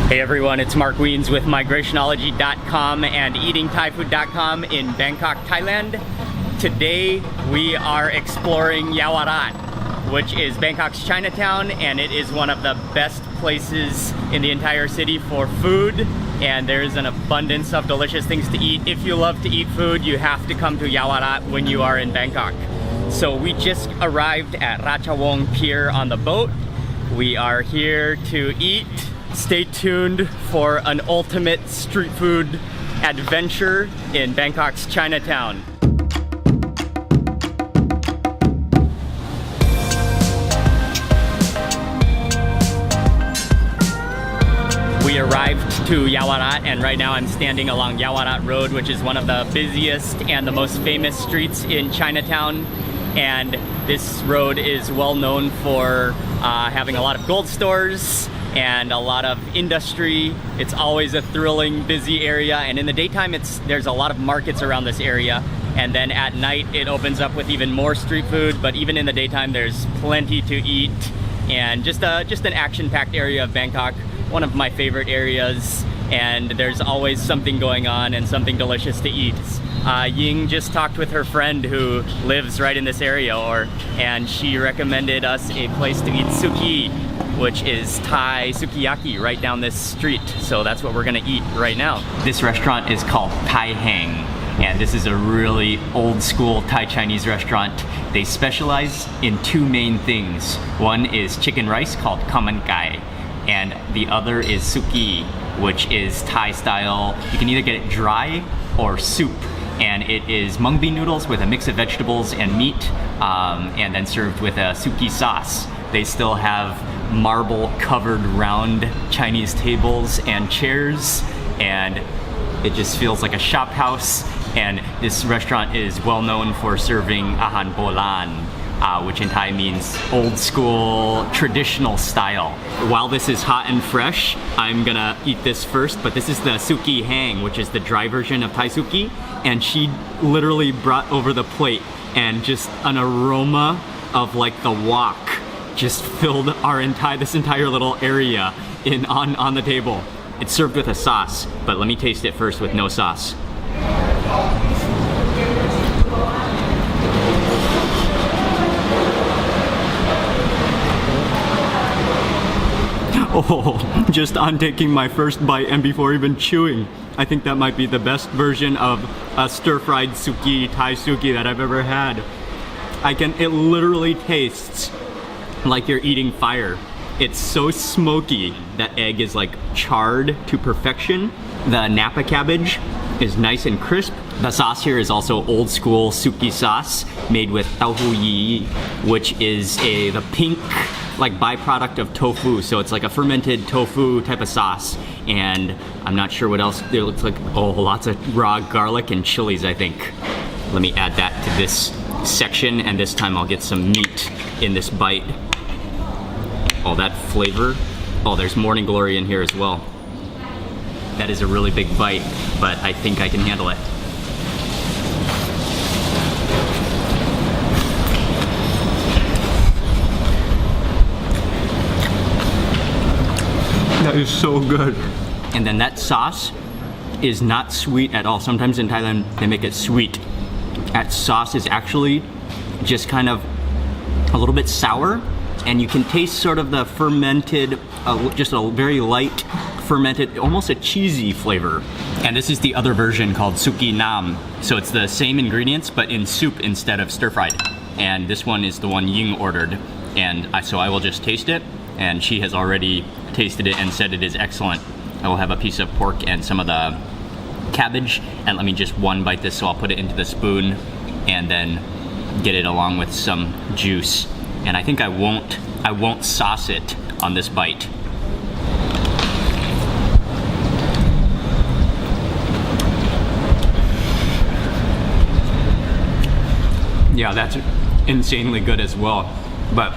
Hey everyone, it's Mark Wiens with migrationology.com and eatingthaifood.com in Bangkok, Thailand. Today we are exploring Yaowarat, which is Bangkok's Chinatown, and it is one of the best places in the entire city for food, and there's an abundance of delicious things to eat. If you love to eat food, you have to come to Yaowarat when you are in Bangkok. So we just arrived at Ratchawong Pier on the boat. We are here to eat. Stay tuned for an ultimate street food adventure in Bangkok's Chinatown. We arrived to Yaowarat, and right now I'm standing along Yaowarat Road, which is one of the busiest and the most famous streets in Chinatown. And this road is well known for having a lot of gold stores and a lot of industry. It's always a thrilling, busy area, and in the daytime there's a lot of markets around this area, and then at night it opens up with even more street food. But even in the daytime there's plenty to eat, and just an action-packed area of Bangkok, one of my favorite areas, and there's always something going on and something delicious to eat. Ying just talked with her friend who lives right in this area, and she recommended us a place to eat suki, which is Thai sukiyaki right down this street. So that's what we're gonna eat right now. This restaurant is called Thai Hang, and this is a really old school Thai Chinese restaurant. They specialize in two main things. One is chicken rice called kaman kai, and the other is suki, which is Thai style. You can either get it dry or soup, and it is mung bean noodles with a mix of vegetables and meat, and then served with a suki sauce. They still have marble covered round Chinese tables and chairs, and it just feels like a shop house. And this restaurant is well known for serving ahan bolan, which in Thai means old school, traditional style. While this is hot and fresh, I'm gonna eat this first, but this is the suki hang, which is the dry version of Thai suki, and she literally brought over the plate, and just an aroma of like the wok just filled this entire little area on the table. It's served with a sauce, but let me taste it first with no sauce. Oh, just on taking my first bite and before even chewing, I think that might be the best version of a stir-fried suki, Thai suki that I've ever had. It literally tastes like you're eating fire. It's so smoky. That egg is like charred to perfection. The napa cabbage is nice and crisp. The sauce here is also old school suki sauce made with tau hu yi, which is the pink like byproduct of tofu. So it's like a fermented tofu type of sauce. And I'm not sure what else. It looks like, lots of raw garlic and chilies, I think. Let me add that to this section, and this time I'll get some meat in this bite. Oh, that flavor. Oh, there's morning glory in here as well. That is a really big bite, but I think I can handle it. That is so good. And then that sauce is not sweet at all. Sometimes in Thailand they make it sweet. That sauce is actually just kind of a little bit sour, and you can taste sort of the fermented, just a very light fermented, almost a cheesy flavor. And this is the other version called suki nam. So it's the same ingredients, but in soup instead of stir-fried. And this one is the one Ying ordered. And so I will just taste it, and she has already tasted it and said it is excellent. I will have a piece of pork and some of the cabbage, and let me just one bite this, so I'll put it into the spoon and then get it along with some juice. And I think I won't sauce it on this bite. Yeah, that's insanely good as well, but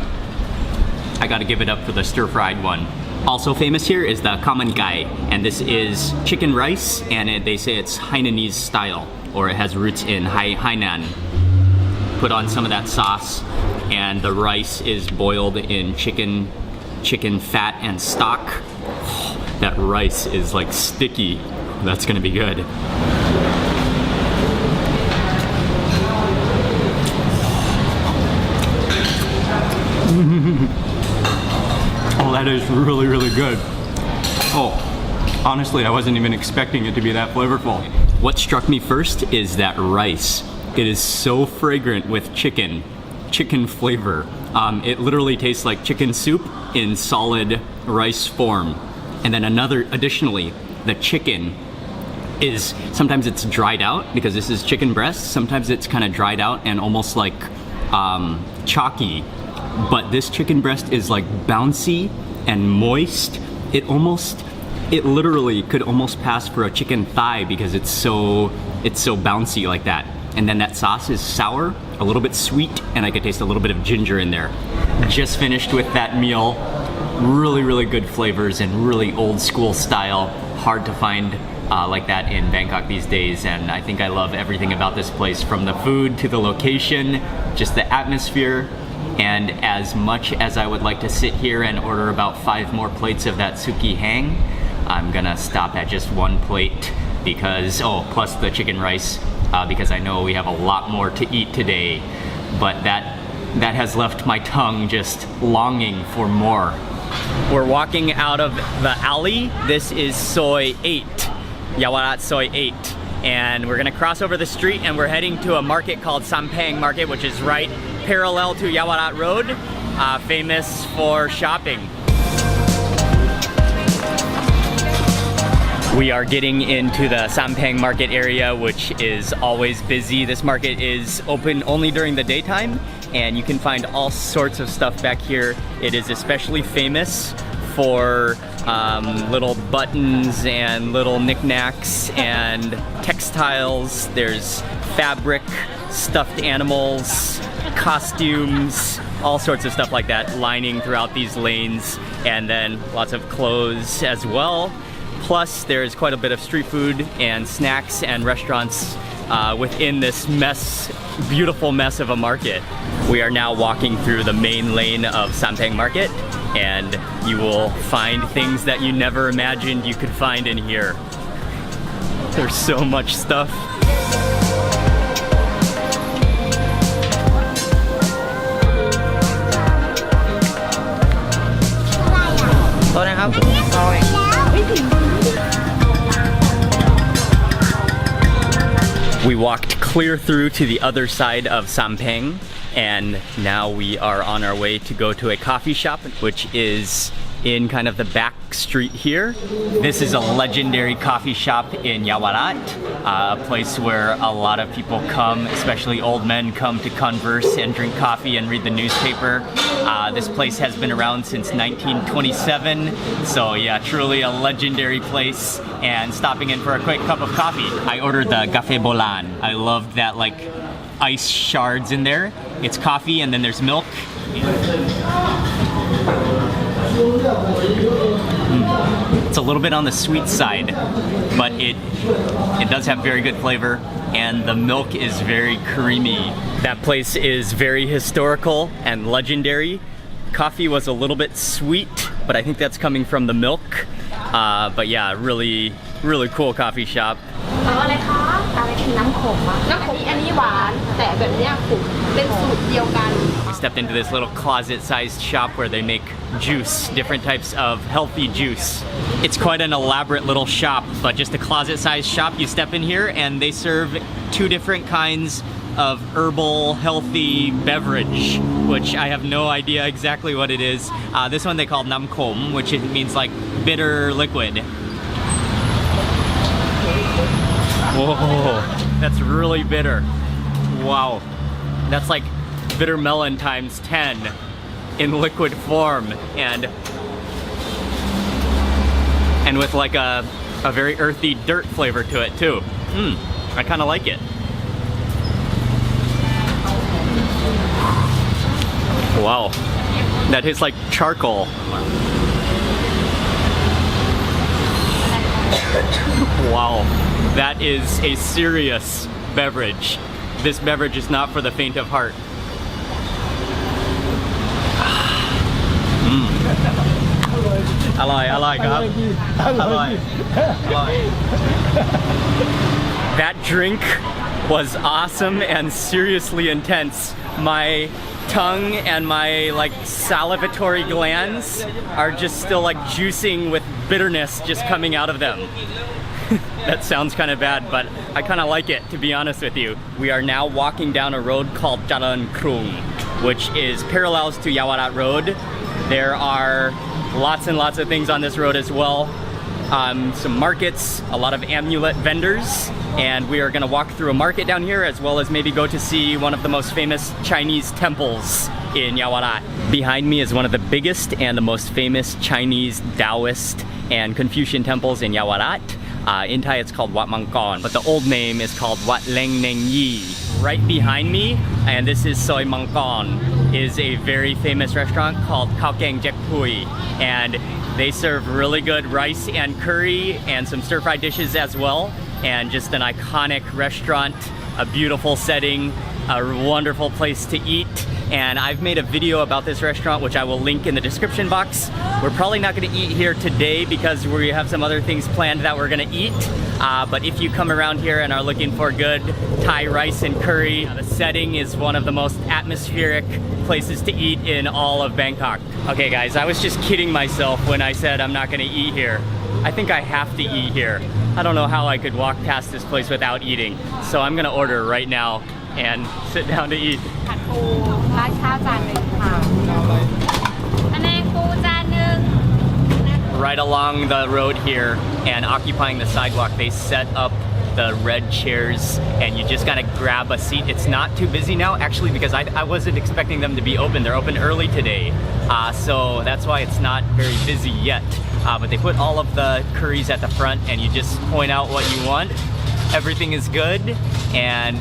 I gotta give it up for the stir-fried one. Also famous here is the kaman kai, and this is chicken rice, and they say it's Hainanese style, or it has roots in Hainan. Put on some of that sauce, and the rice is boiled in chicken fat and stock. that rice is like sticky. That's gonna be good. Oh, that is really, really good. Oh, honestly, I wasn't even expecting it to be that flavorful. What struck me first is that rice. It is so fragrant with chicken flavor. It literally tastes like chicken soup in solid rice form. And then additionally, the chicken is, sometimes it's dried out because this is chicken breast. Sometimes it's kind of dried out and almost like chalky. But this chicken breast is like bouncy and moist. It literally could almost pass for a chicken thigh because it's so bouncy like that. And then that sauce is sour, a little bit sweet, and I could taste a little bit of ginger in there. Just finished with that meal. Really, really good flavors and really old school style. Hard to find like that in Bangkok these days, and I think I love everything about this place, from the food to the location, just the atmosphere. And as much as I would like to sit here and order about 5 more plates of that suki hang, I'm gonna stop at just 1 plate because, plus the chicken rice, because I know we have a lot more to eat today. But that has left my tongue just longing for more. We're walking out of the alley. This is Soi 8, Yawarat Soi 8. And we're gonna cross over the street and we're heading to a market called Sampang Market, which is right parallel to Yawarat Road, famous for shopping. We are getting into the Sampang Market area, which is always busy. This market is open only during the daytime, and you can find all sorts of stuff back here. It is especially famous for little buttons and little knickknacks and textiles. There's fabric, stuffed animals, costumes, all sorts of stuff like that lining throughout these lanes, and then lots of clothes as well. Plus, there's quite a bit of street food and snacks and restaurants within this beautiful mess of a market. We are now walking through the main lane of Sampang Market, and you will find things that you never imagined you could find in here. There's so much stuff. We walked clear through to the other side of Sampang, and now we are on our way to go to a coffee shop, which is in kind of the back street here. This is a legendary coffee shop in Yawarat, a place where a lot of people come, especially old men, come to converse and drink coffee and read the newspaper. This place has been around since 1927, so yeah, truly a legendary place. And stopping in for a quick cup of coffee. I ordered the cafe bolan. I loved that like ice shards in there. It's coffee and then there's milk. It's a little bit on the sweet side, but it does have very good flavor, and the milk is very creamy. That place is very historical and legendary. Coffee was a little bit sweet, but I think that's coming from the milk. But yeah, really, really cool coffee shop. We stepped into this little closet-sized shop where they make juice, different types of healthy juice. It's quite an elaborate little shop, but just a closet-sized shop. You step in here and they serve 2 different kinds of herbal healthy beverage, which I have no idea exactly what it is. This one they call nam khom, which means like bitter liquid. Whoa, that's really bitter. Wow, that's like bitter melon times 10 in liquid form, and with like a very earthy dirt flavor to it too. I kind of like it. Wow, that tastes like charcoal. Wow, that is a serious beverage. This beverage is not for the faint of heart. อร่อยอร่อยครับอร่อย That drink was awesome and seriously intense. My tongue and my like salivatory glands are just still like juicing with bitterness just coming out of them. That sounds kind of bad, but I kind of like it, to be honest with you. We are now walking down a road called Jalan Krung, which is parallels to Yawarat Road. There are lots and lots of things on this road as well. Some markets, a lot of amulet vendors, and we are going to walk through a market down here as well as maybe go to see one of the most famous Chinese temples in Yawarat. Behind me is one of the biggest and the most famous Chinese Taoist and Confucian temples in Yawarat. In Thai it's called Wat Mangkon, but the old name is called Wat Leng Neng Yi. Right behind me, and this is Soi Mangkon, is a very famous restaurant called Khao Keng Jack Pui, and they serve really good rice and curry and some stir-fried dishes as well, and just an iconic restaurant, a beautiful setting, a wonderful place to eat. And I've made a video about this restaurant which I will link in the description box. We're probably not going to eat here today because we have some other things planned that we're going to eat. But if you come around here and are looking for good Thai rice and curry, the setting is one of the most atmospheric places to eat in all of Bangkok. Okay guys, I was just kidding myself when I said I'm not going to eat here. I think I have to eat here. I don't know how I could walk past this place without eating. So I'm going to order right now and sit down to eat. ผัดปูราดข้าวจานหนึ่งค่ะพะแนงปูจานหนึ่ง Right along the road here and occupying the sidewalk, they set up the red chairs and you just gotta grab a seat. It's not too busy now actually because I wasn't expecting them to be open. They're open early today. So that's why it's not very busy yet. But they put all of the curries at the front and you just point out what you want. Everything is good and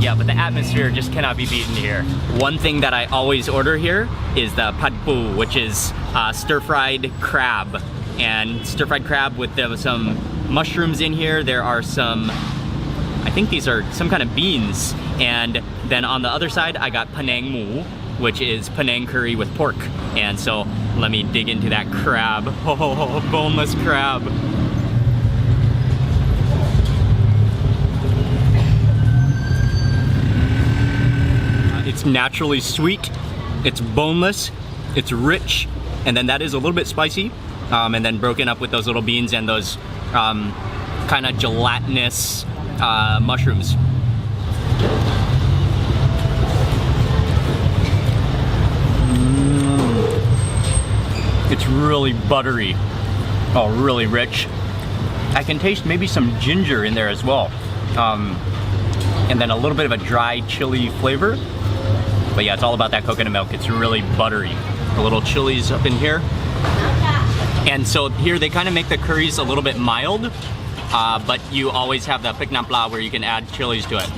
yeah, but the atmosphere just cannot be beaten here. One thing that I always order here is the pad pu, which is stir-fried crab. And stir-fried crab with some mushrooms in here. There are some, I think these are some kind of beans. And then on the other side, I got Penang Mu, which is Penang curry with pork. And so let me dig into that crab. Oh, boneless crab. It's naturally sweet, it's boneless, it's rich, and then that is a little bit spicy, and then broken up with those little beans and those kind of gelatinous mushrooms. It's really buttery, oh, really rich. I can taste maybe some ginger in there as well, and then a little bit of a dry chili flavor. But yeah, it's all about that coconut milk. It's really buttery. The little chilies up in here. And so here they kind of make the curries a little bit mild, but you always have the pik nam pla where you can add chilies to it.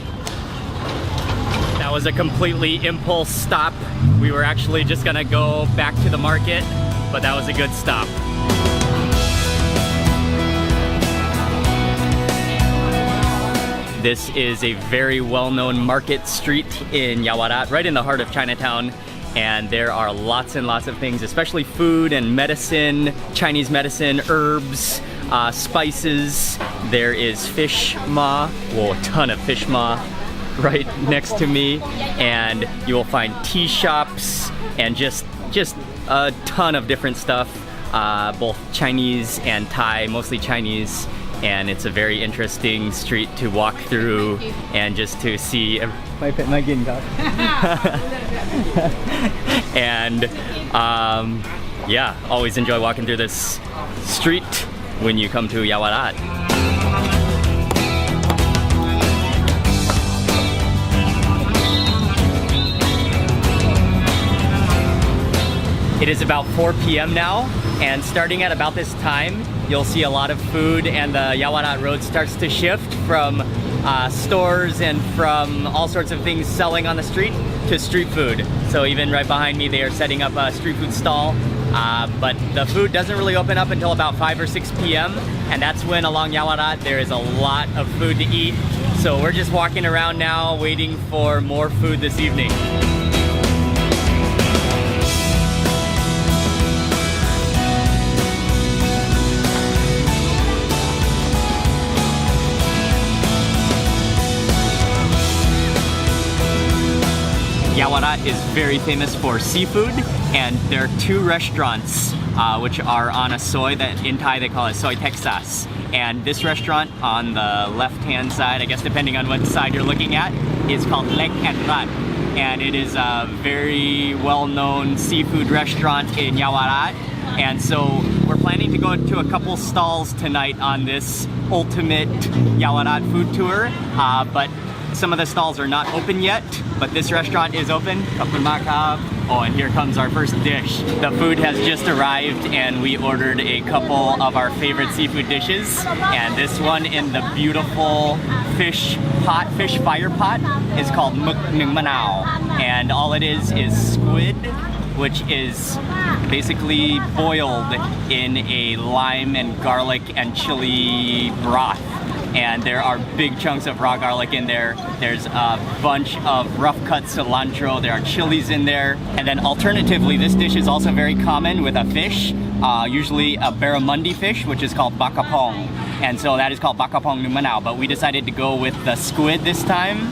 That was a completely impulse stop. We were actually just gonna go back to the market, but that was a good stop. This is a very well-known market street in Yawarat, right in the heart of Chinatown. And there are lots and lots of things, especially food and medicine, Chinese medicine, herbs, spices. There is fish ma, well, a ton of fish ma right next to me. And you will find tea shops and just a ton of different stuff, both Chinese and Thai, mostly Chinese. And it's a very interesting street to walk through and just to see. And yeah, always enjoy walking through this street when you come to Yawarat. It is about 4 p.m. now, and starting at about this time, you'll see a lot of food and the Yawarat Road starts to shift from stores and from all sorts of things selling on the street to street food. So even right behind me, they are setting up a street food stall. But the food doesn't really open up until about 5 or 6 p.m. And that's when along Yawarat, there is a lot of food to eat. So we're just walking around now waiting for more food this evening. Yawarat is very famous for seafood, and there are two restaurants which are on a soy that in Thai they call it soy Texas. And this restaurant on the left-hand side, I guess depending on what side you're looking at, is called Lek and Rat. And it is a very well-known seafood restaurant in Yawarat. And so we're planning to go to a couple stalls tonight on this ultimate Yawarat food tour. But some of the stalls are not open yet, but this restaurant is open. Oh, and here comes our first dish. The food has just arrived and we ordered a couple of our favorite seafood dishes. And this one in the beautiful fish fire pot is called Muk Nung Manao. And all it is squid, which is basically boiled in a lime and garlic and chili broth. And there are big chunks of raw garlic in there. There's a bunch of rough cut cilantro. There are chilies in there. And then alternatively, this dish is also very common with a fish, usually a barramundi fish, which is called bakapong. And so that is called bakapong Nung Manao. But we decided to go with the squid this time,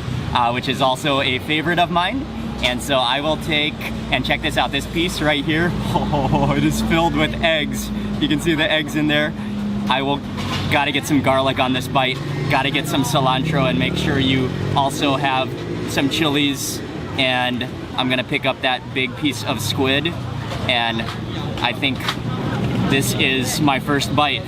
which is also a favorite of mine. And so I will take, and check this out, this piece right here, oh, it is filled with eggs. You can see the eggs in there. Gotta get some garlic on this bite, gotta get some cilantro, and make sure you also have some chilies. And I'm gonna pick up that big piece of squid, and I think this is my first bite.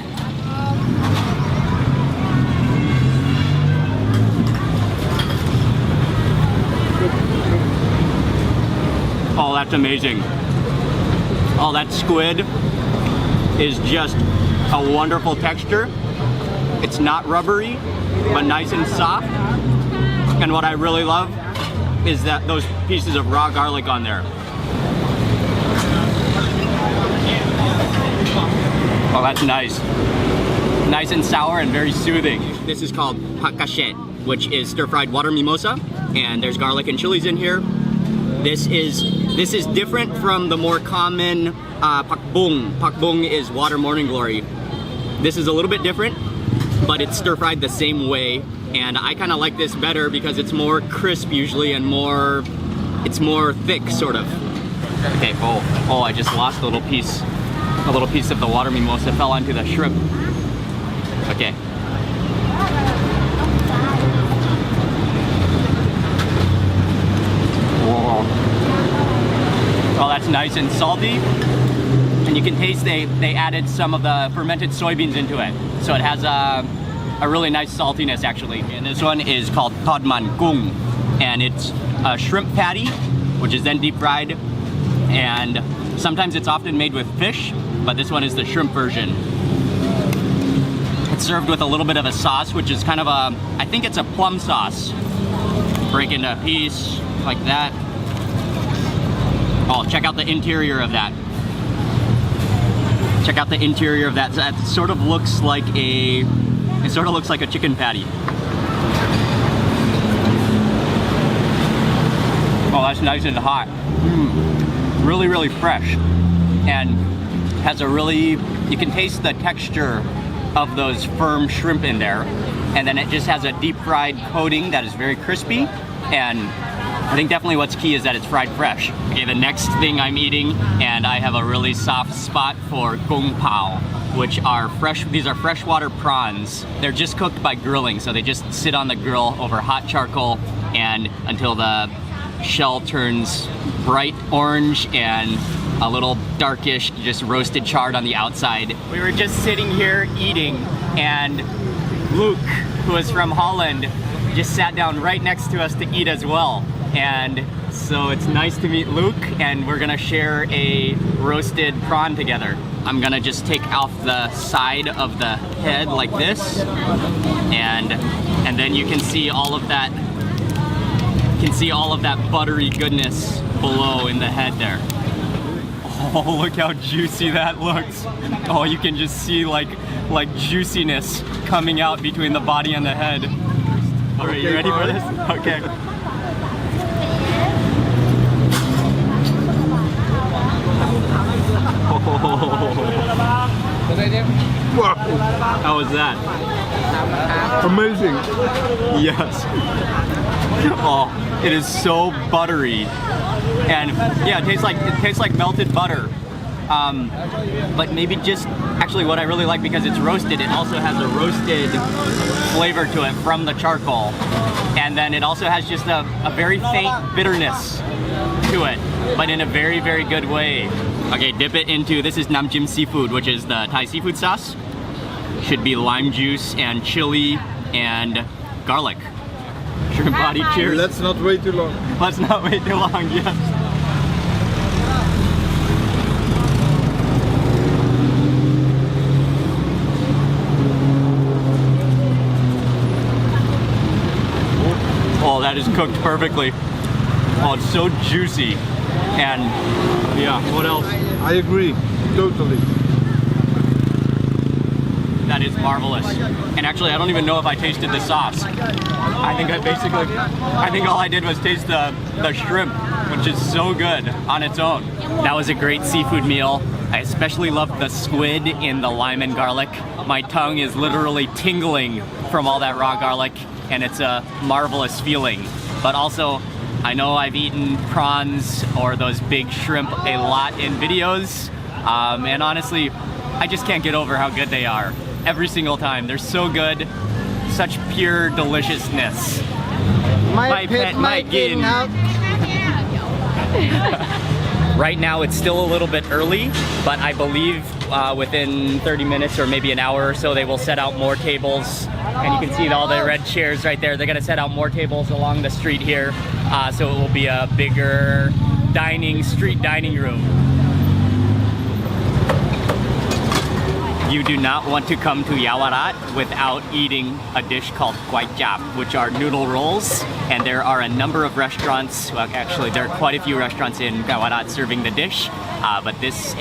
Oh, that's amazing. Oh, that squid is just a wonderful texture. It's not rubbery, but nice and soft. And what I really love is that those pieces of raw garlic on there. Oh, that's nice. Nice and sour and very soothing. This is called pakashet, which is stir-fried water mimosa. And there's garlic and chilies in here. This is different from the more common pakbong. Pakbong is water morning glory. This is a little bit different, but it's stir-fried the same way. And I kind of like this better because it's more crisp usually and it's more thick, sort of. Okay, oh, I just lost a little piece of the water mimosa fell onto the shrimp. Okay. Oh, that's nice and salty. And you can taste they added some of the fermented soybeans into it. So it has a really nice saltiness actually. And this one is called Todman Gung. And it's a shrimp patty, which is then deep fried. And sometimes it's often made with fish, but this one is the shrimp version. It's served with a little bit of a sauce, which is kind of I think it's a plum sauce. Break into a piece like that. Oh, check out the interior of that. Check out the interior of that. That sort of looks like a chicken patty. Oh, that's nice and hot. Really, really fresh. And has a really, you can taste the texture of those firm shrimp in there. And then it just has a deep fried coating that is very crispy. And I think definitely what's key is that it's fried fresh. Okay, the next thing I'm eating, and I have a really soft spot for gong pao, which are these are freshwater prawns. They're just cooked by grilling, so they just sit on the grill over hot charcoal and until the shell turns bright orange and a little darkish, just roasted charred on the outside. We were just sitting here eating, and Luke, who is from Holland, just sat down right next to us to eat as well. And so it's nice to meet Luke, and we're gonna share a roasted prawn together. I'm gonna just take off the side of the head like this, and then you can see all of that. You can see all of that buttery goodness below in the head there. Oh, look how juicy that looks. Oh, you can just see like juiciness coming out between the body and the head. All right, you ready for this? Okay. How was that? Amazing. Yes. Oh, It is so buttery, and yeah, it tastes like melted butter. But maybe just actually what I really like, because it's roasted, it also has a roasted flavor to it from the charcoal, and then it also has just a very faint bitterness to it, but in a very, very good way. Okay, dip it into, this is Nam Jim seafood, which is the Thai seafood sauce. Should be lime juice and chili and garlic. Shrimp body, cheers. Let's not wait too long. Let's not wait too long, yes. Oh, that is cooked perfectly. Oh, it's so juicy. And yeah, what else? I agree, totally. That is marvelous. And actually, I don't even know if I tasted the sauce. I think all I did was taste the shrimp, which is so good on its own. That was a great seafood meal. I especially loved the squid in the lime and garlic. My tongue is literally tingling from all that raw garlic, and it's a marvelous feeling. But also, I know I've eaten prawns or those big shrimp a lot in videos, and honestly, I just can't get over how good they are. Every single time. They're so good. Such pure deliciousness. My pet might gain. Right now it's still a little bit early, but I believe within 30 minutes or maybe an hour or so they will set out more tables. And you can see all the red chairs right there. They're gonna set out more tables along the street here. So it will be a bigger street dining room. You do not want to come to Yawarat without eating a dish called Kwai Chap, which are noodle rolls. And there are a number of restaurants, well actually there are quite a few restaurants in Yawarat serving the dish. But this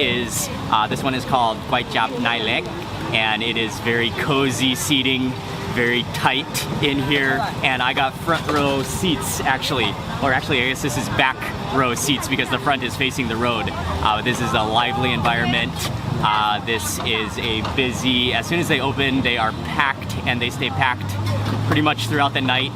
one is called Kwai Chap Nai Lek, and it is very cozy seating, very tight in here. And I got front row seats actually, or actually I guess this is back row seats because the front is facing the road. This is a lively environment. This is a busy, as soon as they open, they are packed, and they stay packed pretty much throughout the night.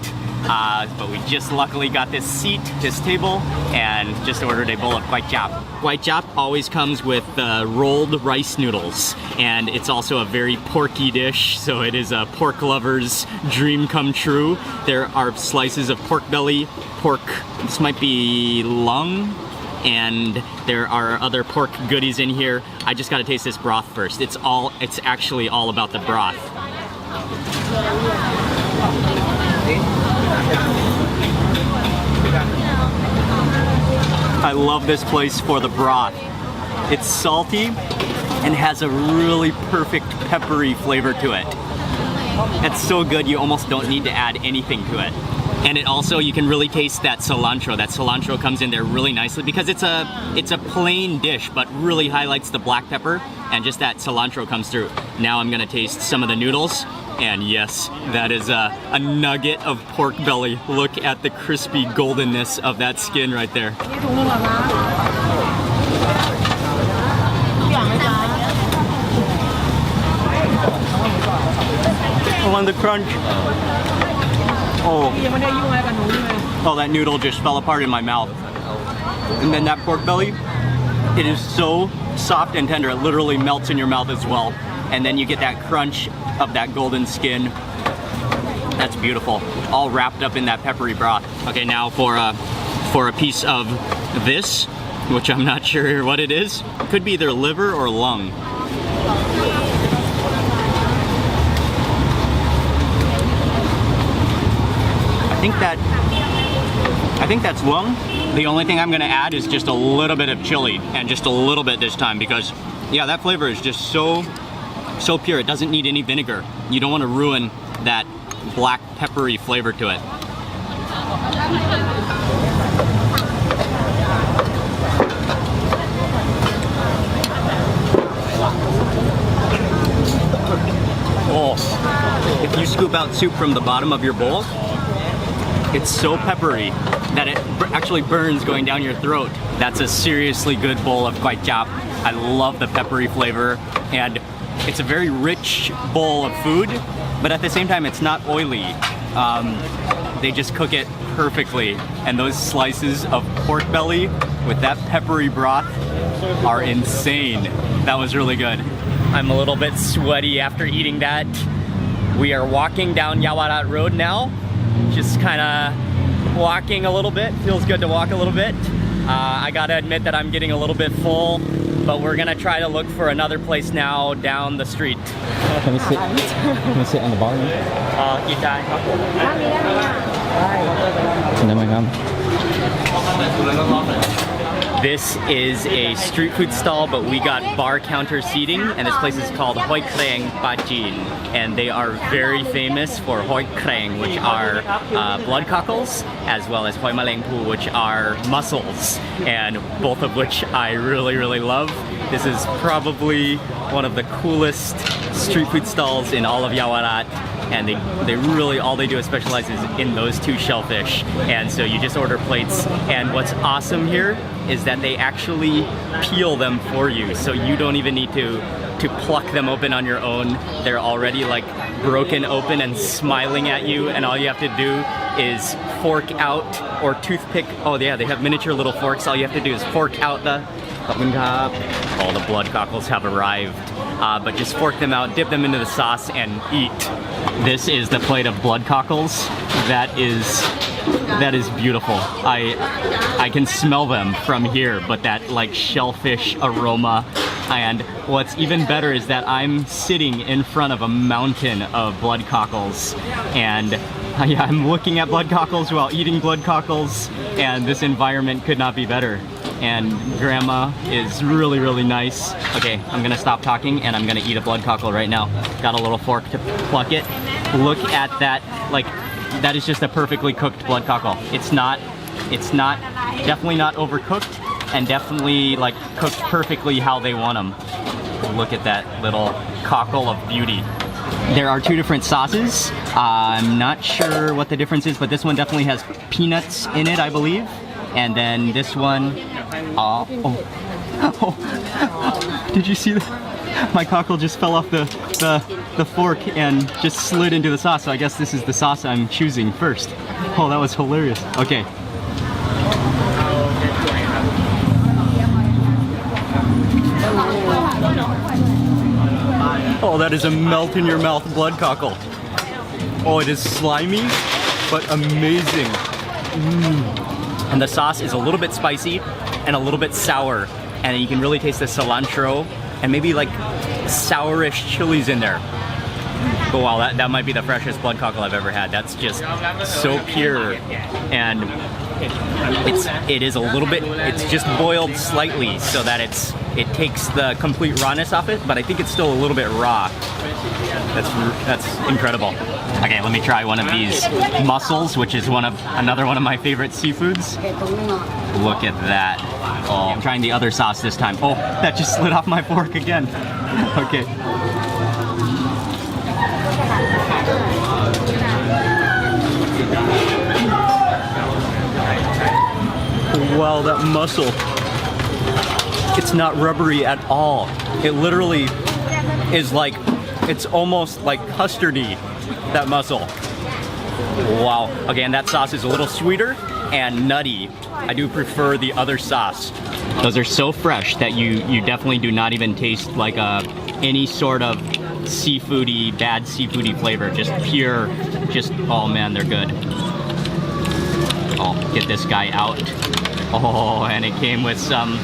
But we just luckily got this table, and just ordered a bowl of Kwai Chap. Kwai Chap always comes with rolled rice noodles, and it's also a very porky dish, so it is a pork lover's dream come true. There are slices of pork belly, this might be lung, and there are other pork goodies in here. I just gotta taste this broth first. It's actually all about the broth. I love this place for the broth. It's salty and has a really perfect peppery flavor to it. It's so good you almost don't need to add anything to it. And it also, you can really taste that cilantro. That cilantro comes in there really nicely because it's a plain dish, but really highlights the black pepper, and just that cilantro comes through. Now I'm gonna taste some of the noodles, and yes, that is a nugget of pork belly. Look at the crispy goldenness of that skin right there. I want the crunch. Oh, that noodle just fell apart in my mouth. And then that pork belly, it is so soft and tender, it literally melts in your mouth as well. And then you get that crunch of that golden skin. That's beautiful, all wrapped up in that peppery broth. Okay, now for a piece of this, which I'm not sure what it is. It could be either liver or lung. I think that's lung. The only thing I'm gonna add is just a little bit of chili, and just a little bit this time, because yeah, that flavor is just so pure. It doesn't need any vinegar. You don't want to ruin that black peppery flavor to it. Oh, if you scoop out soup from the bottom of your bowl, it's so peppery that it actually burns going down your throat. That's a seriously good bowl of Kwai Chap. I love the peppery flavor, and it's a very rich bowl of food, but at the same time it's not oily. they just cook it perfectly. And those slices of pork belly with that peppery broth are insane. That was really good. I'm a little bit sweaty after eating that. We are walking down Yawarat Road now. Just kind of walking a little bit. Feels good to walk a little bit. I gotta admit that I'm getting a little bit full, but we're gonna try to look for another place now down the street. Can we sit? Can we sit on the bar? กินได้ครับผม ได้ไหมครับ This is a street food stall, but we got bar counter seating, and this place is called Hoi Kreng Bajin, and they are very famous for Hoi Kreng, which are blood cockles, as well as Hoi Maleng Pu, which are mussels, and both of which I really love. This is probably one of the coolest street food stalls in all of Yawarat, and they really, all they do is specializes in those two shellfish, and so you just order plates, and what's awesome here is that they actually peel them for you, so you don't even need to pluck them open on your own. They're already like broken open and smiling at you, and all you have to do is fork out or toothpick. Oh yeah, they have miniature little forks. All you have to do is fork out the all the blood cockles have arrived, but just fork them out, dip them into the sauce, and eat. This is the plate of blood cockles. That is beautiful. I can smell them from here, but that like shellfish aroma. And what's even better is that I'm sitting in front of a mountain of blood cockles, and I'm looking at blood cockles while eating blood cockles, and this environment could not be better. And grandma is really nice. Okay, I'm gonna stop talking and I'm gonna eat a blood cockle right now. Got a little fork to pluck it. Look at that, like, that is just a perfectly cooked blood cockle. It's not definitely not overcooked, and definitely like cooked perfectly how they want them. Look at that little cockle of beauty. There are two different sauces. I'm not sure what the difference is, but this one definitely has peanuts in it, I believe. And then this one, did you see that? My cockle just fell off the fork and just slid into the sauce. So I guess this is the sauce I'm choosing first. Oh, that was hilarious. Okay. Oh, that is a melt in your mouth blood cockle. Oh, it is slimy, but amazing. And the sauce is a little bit spicy and a little bit sour, and you can really taste the cilantro and maybe like sourish chilies in there. But wow, that might be the freshest blood cockle I've ever had. That's just so pure, and it is a little bit, it's just boiled slightly so that it takes the complete rawness off it, but I think it's still a little bit raw. That's incredible. Okay, let me try one of these mussels, which is another one of my favorite seafoods. Look at that. Oh, I'm trying the other sauce this time. Oh, that just slid off my fork again. Okay. Wow, that mussel. It's not rubbery at all. It literally is like, it's almost like custardy, that mussel. Wow. Again, that sauce is a little sweeter and nutty. I do prefer the other sauce. Those are so fresh that you definitely do not even taste like any sort of bad seafoody flavor. Just pure, oh man, they're good. I'll get this guy out. Oh, and it came with some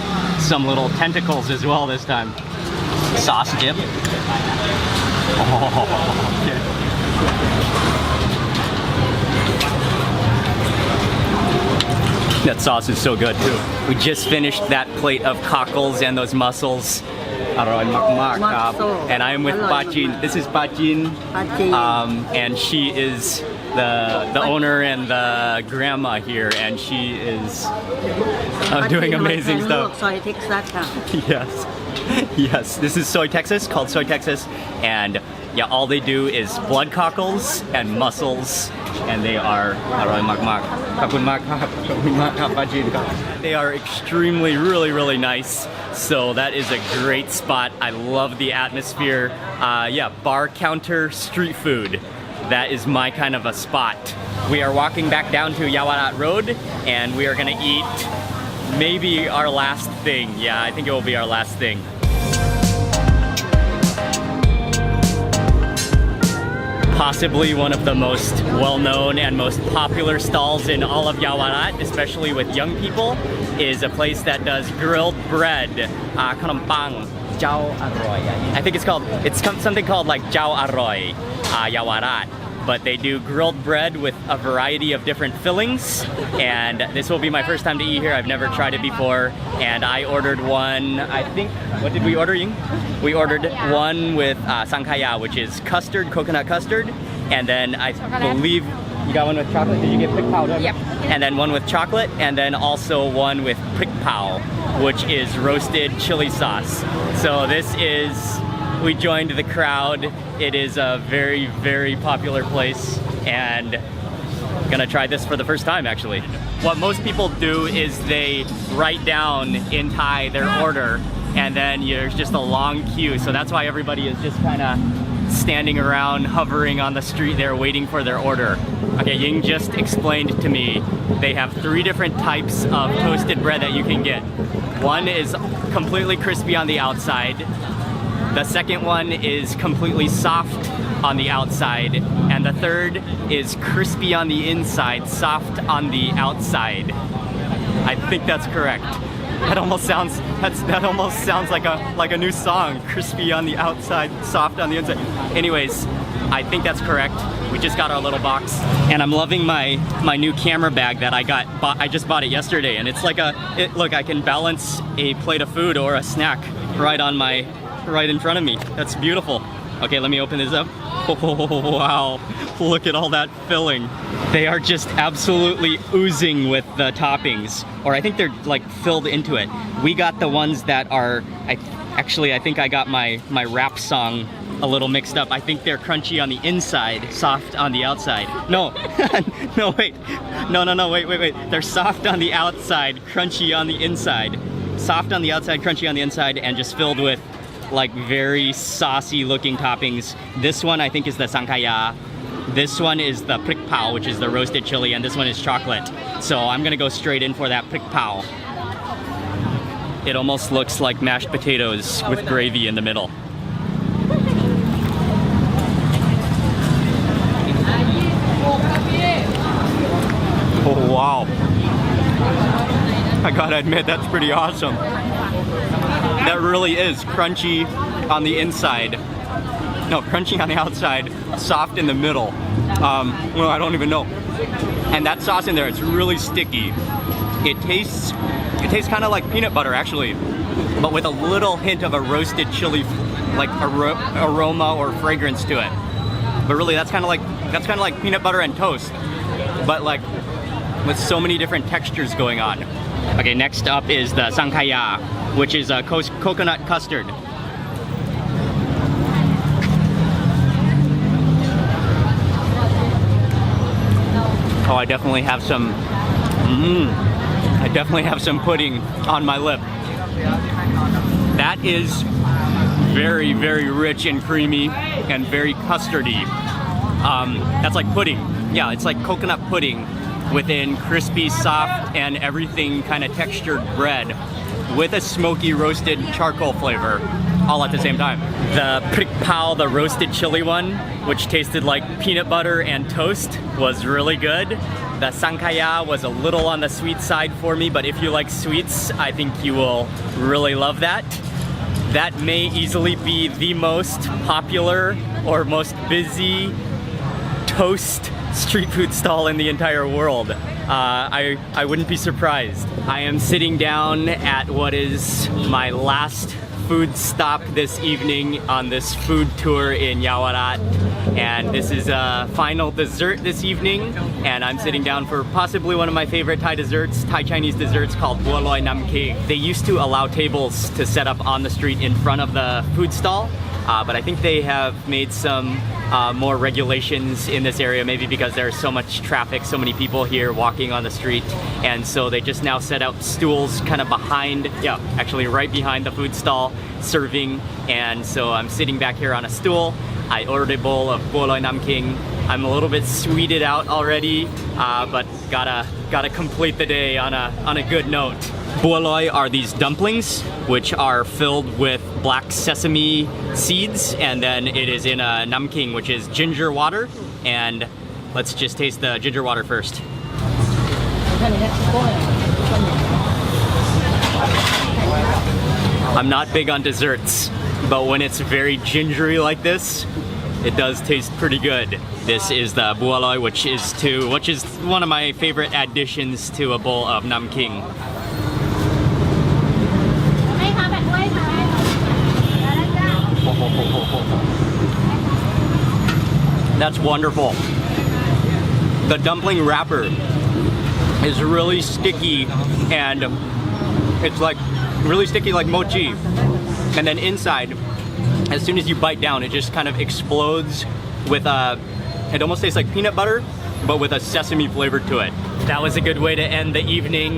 little tentacles as well this time. Sauce dip. Oh, okay. That sauce is so good too. We just finished that plate of cockles and those mussels. And I am with Bajin. This is Bajin, and she is the owner and the grandma here, and she is doing amazing stuff. Yes, this is Soy Texas, called Soy Texas, and yeah, all they do is blood cockles and mussels, and they are they are extremely, really nice. So that is a great spot. I love the atmosphere. Yeah, bar counter street food. that is my kind of a spot. We are walking back down to Yawarat Road, and we are gonna eat maybe our last thing. Yeah, I think it will be our last thing. Possibly one of the most well-known and most popular stalls in all of Yawarat, especially with young people, is a place that does grilled bread, khanom pang. I think it's something called like Jiao Aroy, Yawarat. But they do grilled bread with a variety of different fillings, and this will be my first time to eat here. I've never tried it before, and I ordered one. I think, what did we order, Ying? We ordered one with sankaya, which is custard, coconut custard, and then I believe you got one with chocolate. Did you get prick pao? Yep. And then one with chocolate, and then also one with prick pao, which is roasted chili sauce. So this is. We joined the crowd. It is a very, very popular place, and gonna try this for the first time actually. What most people do is they write down in Thai their order, and then there's just a long queue. So that's why everybody is just kind of standing around, hovering on the street there, waiting for their order. Okay, Ying just explained to me they have 3 different types of toasted bread that you can get. One is completely crispy on the outside. The second one is completely soft on the outside, and the third is crispy on the inside, soft on the outside. I think that's correct. That almost sounds like a new song. Crispy on the outside, soft on the inside. Anyways, I think that's correct. We just got our little box, and I'm loving my new camera bag that I just bought it yesterday, and it's like look, I can balance a plate of food or a snack right in front of me. That's beautiful. Okay, let me open this up. Oh, wow, look at all that filling. They are just absolutely oozing with the toppings, or I think they're like filled into it. We got the ones that are, I think I got my rap song a little mixed up. I think they're crunchy on the inside, soft on the outside. No, no, wait. No, wait. They're soft on the outside, crunchy on the inside. Soft on the outside, crunchy on the inside, and just filled with like very saucy looking toppings. This one I think is the sankaya. This one is the prick pao, which is the roasted chili, and this one is chocolate. So I'm gonna go straight in for that prick pao. It almost looks like mashed potatoes with gravy in the middle. Oh wow. I gotta admit, that's pretty awesome. That really is crunchy on the inside. No, crunchy on the outside, soft in the middle. Well, I don't even know. And that sauce in there, it's really sticky. It tastes kind of like peanut butter actually, but with a little hint of a roasted chili, like aroma or fragrance to it. But really, that's kind of like peanut butter and toast, but like with so many different textures going on. Okay, next up is the sankaya, which is a coconut custard. Oh, I definitely have some pudding on my lip. That is very, very rich and creamy and very custardy. That's like pudding. Yeah, it's like coconut pudding within crispy, soft, and everything kind of textured bread with a smoky roasted charcoal flavor all at the same time. The prick pao, the roasted chili one, which tasted like peanut butter and toast, was really good. The sankaya was a little on the sweet side for me, but if you like sweets, I think you will really love that. That may easily be the most popular or most busy toast street food stall in the entire world. I wouldn't be surprised. I am sitting down at what is my last food stop this evening on this food tour in Yawarat, and this is a final dessert this evening, and I'm sitting down for possibly one of my favorite Thai desserts, Thai Chinese desserts called Baw Loi Nam King. They used to allow tables to set up on the street in front of the food stall, but I think they have made some more regulations in this area, maybe because there's so much traffic, so many people here walking on the street, and so they just now set out stools kind of behind, yeah, actually right behind the food stall serving, and so I'm sitting back here on a stool. I ordered a bowl of Baw Loi Nam King, I'm a little bit sweeted out already, but gotta complete the day on a good note. Bualoi are these dumplings, which are filled with black sesame seeds, and then it is in a namking, which is ginger water. And let's just taste the ginger water first. I'm not big on desserts, but when it's very gingery like this, it does taste pretty good. This is the bualoi, which is one of my favorite additions to a bowl of namking. ให้ค่ะแบบด้วยค่ะแล้วจ้า That's wonderful. The dumpling wrapper is really sticky, and it's like really sticky like mochi. And then inside, as soon as you bite down, it just kind of explodes with it almost tastes like peanut butter, but with a sesame flavor to it. That was a good way to end the evening.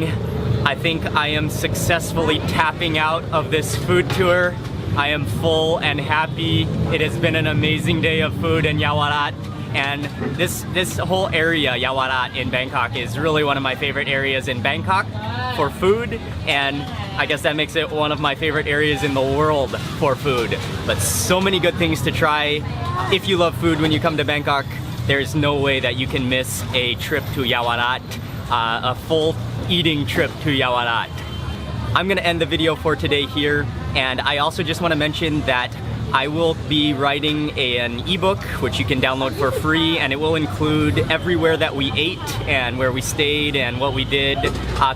I think I am successfully tapping out of this food tour. I am full and happy. It has been an amazing day of food in Yawarat. And this whole area, Yawarat in Bangkok, is really one of my favorite areas in Bangkok for food. And I guess that makes it one of my favorite areas in the world for food. But so many good things to try. If you love food when you come to Bangkok, there's no way that you can miss a trip to Yawarat, a full eating trip to Yawarat. I'm gonna end the video for today here, and I also just want to mention that I will be writing an ebook which you can download for free, and it will include everywhere that we ate and where we stayed and what we did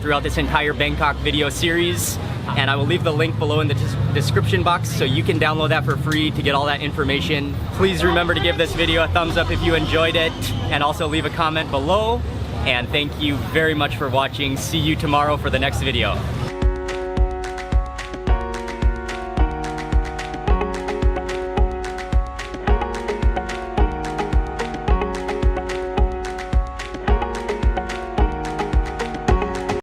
throughout this entire Bangkok video series. And I will leave the link below in the description box so you can download that for free to get all that information. Please remember to give this video a thumbs up if you enjoyed it, and also leave a comment below. And thank you very much for watching. See you tomorrow for the next video.